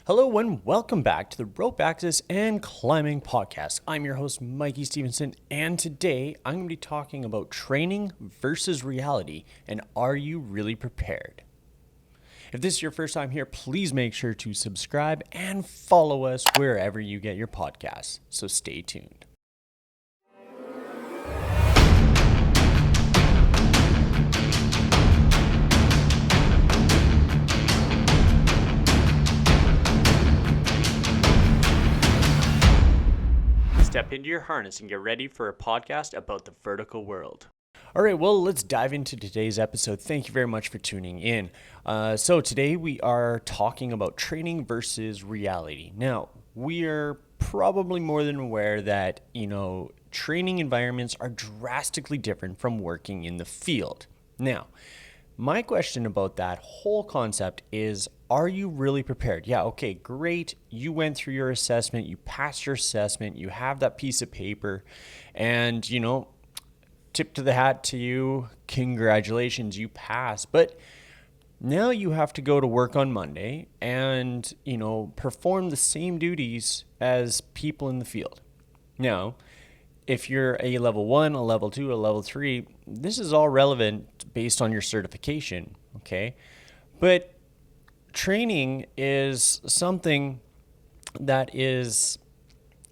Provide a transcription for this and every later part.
Hello and welcome back to the Rope Access and Climbing Podcast. I'm your host, Mikey Stevenson, and today I'm going to be talking about training versus reality and are you really prepared? If this is your first time here, please make sure to subscribe and follow us wherever you get your podcasts. So stay tuned. Step into your harness and get ready for a podcast about the vertical world. All right, well, let's dive into today's episode. Thank you very much for tuning in. So today we are talking about training versus reality. Now, we are probably more than aware that, training environments are drastically different from working in the field. Now, my question about that whole concept is, are you really prepared? Yeah, okay, great. You went through your assessment, you passed your assessment, you have that piece of paper, and, tip to the hat to you, congratulations, you passed. But now you have to go to work on Monday and, perform the same duties as people in the field. Now, if you're a level 1, a level 2, a level 3, this is all relevant based on your certification, okay? But training is something that is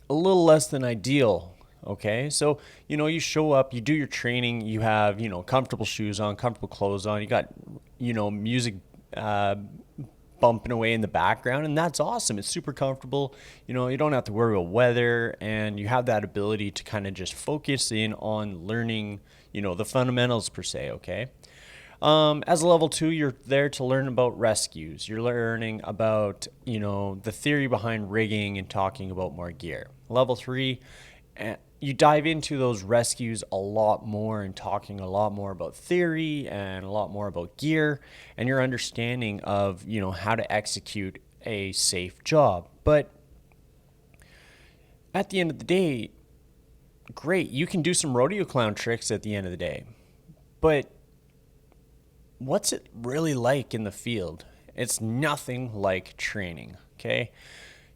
a little less than ideal, okay? So, you show up, you do your training, you have, comfortable shoes on, comfortable clothes on, you got, music bumping away in the background, and that's awesome. It's super comfortable. You don't have to worry about weather, and you have that ability to kind of just focus in on learning, the fundamentals per se, okay? As a level 2, you're there to learn about rescues. You're learning about, the theory behind rigging and talking about more gear. Level 3, you dive into those rescues a lot more and talking a lot more about theory and a lot more about gear and your understanding of, how to execute a safe job. But at the end of the day, great, you can do some rodeo clown tricks at the end of the day. But what's it really like in the field? It's nothing like training, okay?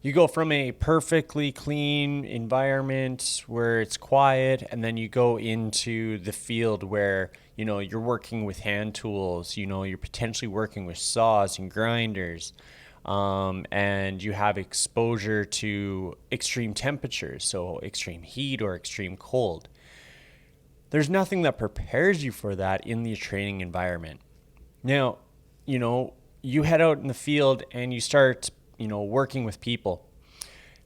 You go from a perfectly clean environment where it's quiet, and then you go into the field where, you're working with hand tools, you're potentially working with saws and grinders, and you have exposure to extreme temperatures, so extreme heat or extreme cold. There's nothing that prepares you for that in the training environment. Now, you head out in the field and you start working with people.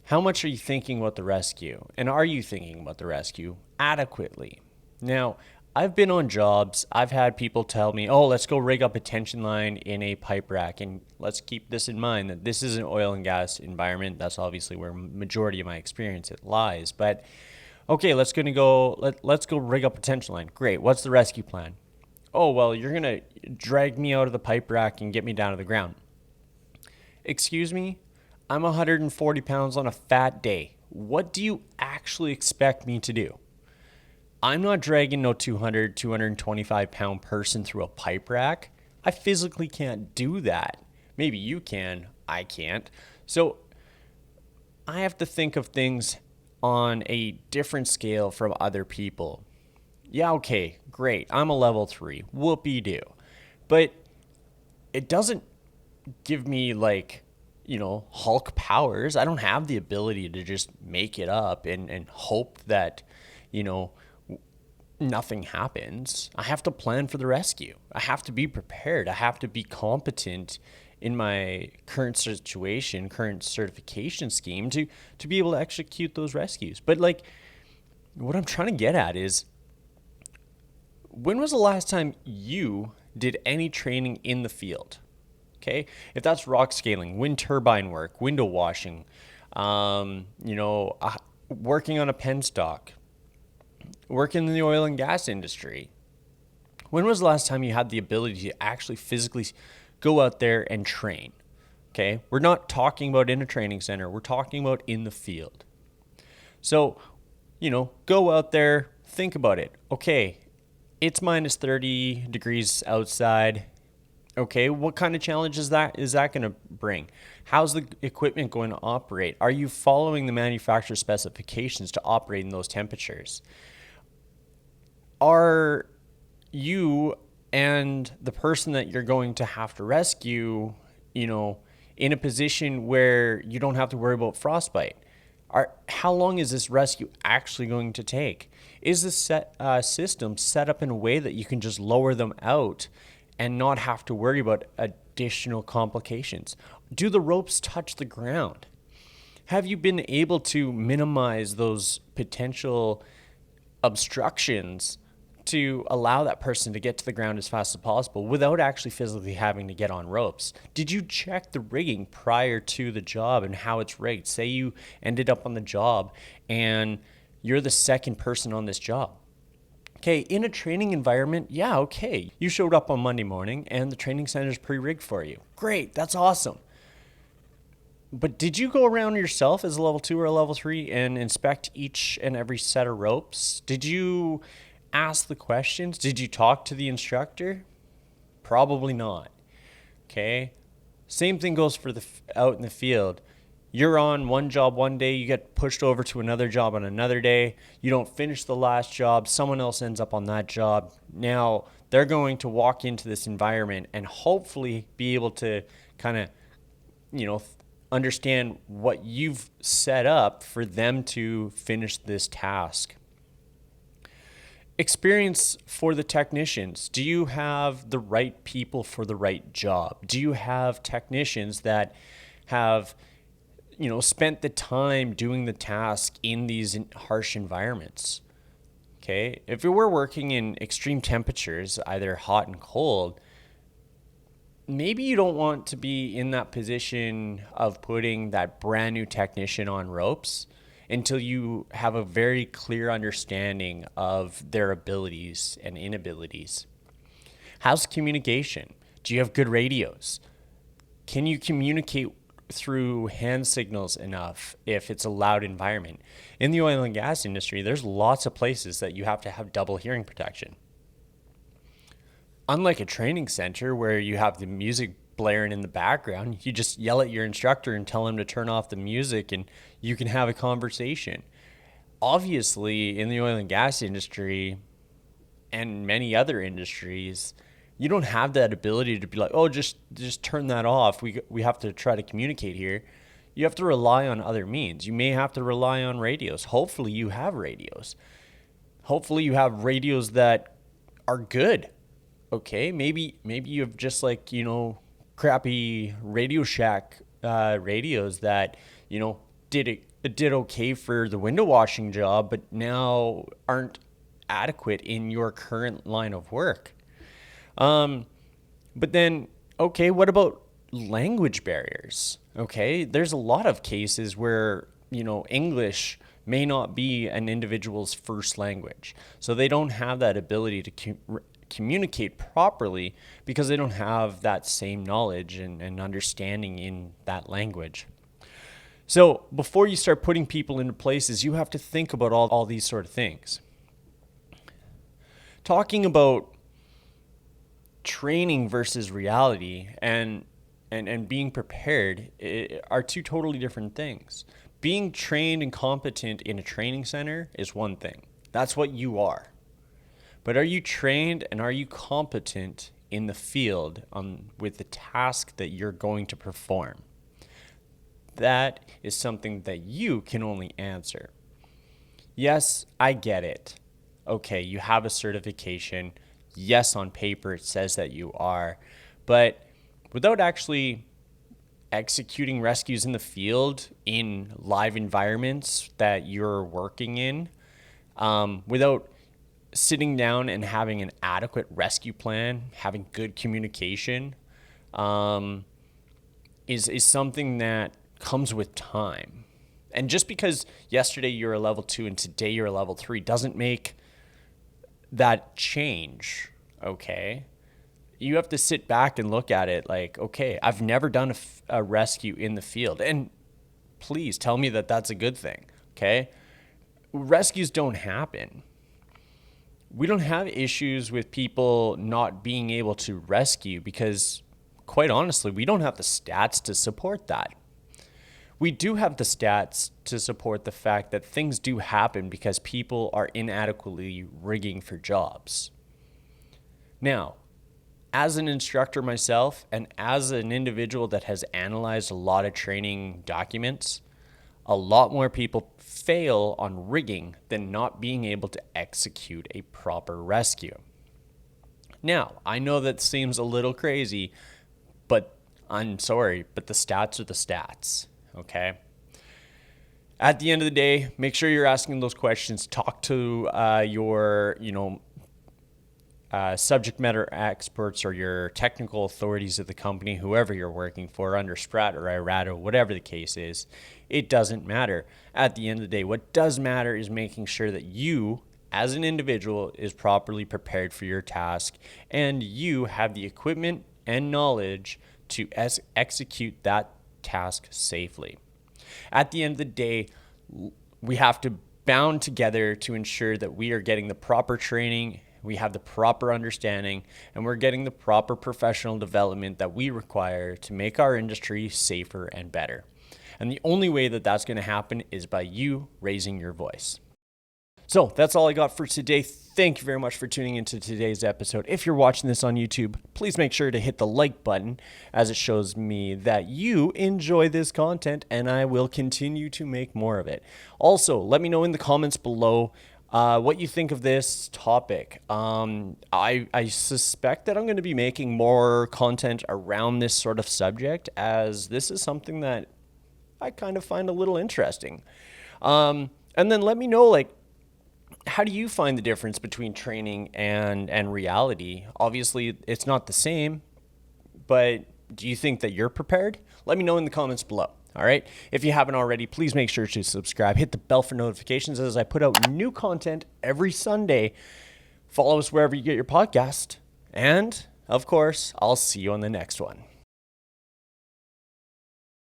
How much are you thinking about the rescue? And are you thinking about the rescue adequately? Now, I've been on jobs. I've had people tell me, oh, let's go rig up a tension line in a pipe rack. And let's keep this in mind that this is an oil and gas environment. That's obviously where majority of my experience lies. But okay, let's go rig up a tension line. Great. What's the rescue plan? Oh, well, you're going to drag me out of the pipe rack and get me down to the ground. Excuse me? I'm 140 pounds on a fat day. What do you actually expect me to do? I'm not dragging no 225 pound person through a pipe rack. I physically can't do that. Maybe you can, I can't. So I have to think of things on a different scale from other people. Yeah, okay, great. I'm a level 3. Whoopee-doo. But it doesn't give me Hulk powers. I don't have the ability to just make it up and hope that, nothing happens. I have to plan for the rescue. I have to be prepared. I have to be competent in my current situation, current certification scheme to be able to execute those rescues. But what I'm trying to get at is, when was the last time you did any training in the field? Okay, if that's rock scaling, wind turbine work, window washing, working on a penstock, working in the oil and gas industry, when was the last time you had the ability to actually physically go out there and train? Okay, we're not talking about in a training center, we're talking about in the field. So, go out there, think about it. Okay, it's minus 30 degrees outside. Okay, what kind of challenge is that going to bring? How's the equipment going to operate? Are you following the manufacturer specifications to operate in those temperatures? Are you and the person that you're going to have to rescue, in a position where you don't have to worry about frostbite? How long is this rescue actually going to take? Is the system set up in a way that you can just lower them out and not have to worry about additional complications? Do the ropes touch the ground? Have you been able to minimize those potential obstructions to allow that person to get to the ground as fast as possible without actually physically having to get on ropes? Did you check the rigging prior to the job and how it's rigged? Say you ended up on the job and you're the second person on this job. Okay, in a training environment, yeah, okay. You showed up on Monday morning and the training center is pre-rigged for you. Great, that's awesome. But did you go around yourself as a level 2 or a level 3 and inspect each and every set of ropes? Did you ask the questions? Did you talk to the instructor? Probably not. Okay. Same thing goes for out in the field. You're on one job one day, you get pushed over to another job on another day. You don't finish the last job. Someone else ends up on that job. Now they're going to walk into this environment and hopefully be able to kind of, understand what you've set up for them to finish this task. Experience for the technicians. Do you have the right people for the right job? Do you have technicians that have, spent the time doing the task in these harsh environments? Okay. If we were working in extreme temperatures, either hot and cold, maybe you don't want to be in that position of putting that brand new technician on ropes until you have a very clear understanding of their abilities and inabilities. How's communication? Do you have good radios? Can you communicate through hand signals enough if it's a loud environment? In the oil and gas industry, there's lots of places that you have to have double hearing protection. Unlike a training center where you have the music blaring in the background, you just yell at your instructor and tell him to turn off the music and you can have a conversation. Obviously, in the oil and gas industry and many other industries, you don't have that ability to be like, oh, just turn that off. We have to try to communicate here. You have to rely on other means. You may have to rely on radios. Hopefully you have radios. Hopefully you have radios that are good. Okay, maybe you have just crappy Radio Shack radios that did okay for the window washing job, but now aren't adequate in your current line of work. But then, okay, what about language barriers? Okay, there's a lot of cases where English may not be an individual's first language, so they don't have that ability to communicate properly because they don't have that same knowledge and understanding in that language. So before you start putting people into places, you have to think about all these sort of things. Talking about training versus reality and being prepared are two totally different things. Being trained and competent in a training center is one thing. That's what you are. But are you trained and are you competent in the field with the task that you're going to perform? That is something that you can only answer. Yes, I get it. Okay, you have a certification. Yes, on paper it says that you are. But without actually executing rescues in the field in live environments that you're working in, without sitting down and having an adequate rescue plan, having good communication, is something that comes with time. And just because yesterday you're a level 2 and today you're a level 3 doesn't make that change, okay? You have to sit back and look at it like, okay, I've never done a rescue in the field. And please tell me that that's a good thing, okay? Rescues don't happen. We don't have issues with people not being able to rescue because quite honestly, we don't have the stats to support that. We do have the stats to support the fact that things do happen because people are inadequately rigging for jobs. Now, as an instructor myself, and as an individual that has analyzed a lot of training documents, a lot more people fail on rigging than not being able to execute a proper rescue. Now, I know that seems a little crazy, but I'm sorry, but the stats are the stats, okay? At the end of the day, make sure you're asking those questions. Talk to your, subject matter experts or your technical authorities of the company, whoever you're working for, under SPRAT or IRATA, whatever the case is. It doesn't matter. At the end of the day, what does matter is making sure that you, as an individual, is properly prepared for your task and you have the equipment and knowledge to execute that task safely. At the end of the day, we have to bound together to ensure that we are getting the proper training, we have the proper understanding, and we're getting the proper professional development that we require to make our industry safer and better. And the only way that that's going to happen is by you raising your voice. So that's all I got for today. Thank you very much for tuning into today's episode. If you're watching this on YouTube, please make sure to hit the like button, as it shows me that you enjoy this content and I will continue to make more of it. Also, let me know in the comments below what you think of this topic. I suspect that I'm going to be making more content around this sort of subject, as this is something that I kind of find a little interesting. And then let me know, how do you find the difference between training and reality? Obviously, it's not the same, but do you think that you're prepared? Let me know in the comments below. All right. If you haven't already, please make sure to subscribe. Hit the bell for notifications as I put out new content every Sunday. Follow us wherever you get your podcast. And, of course, I'll see you on the next one.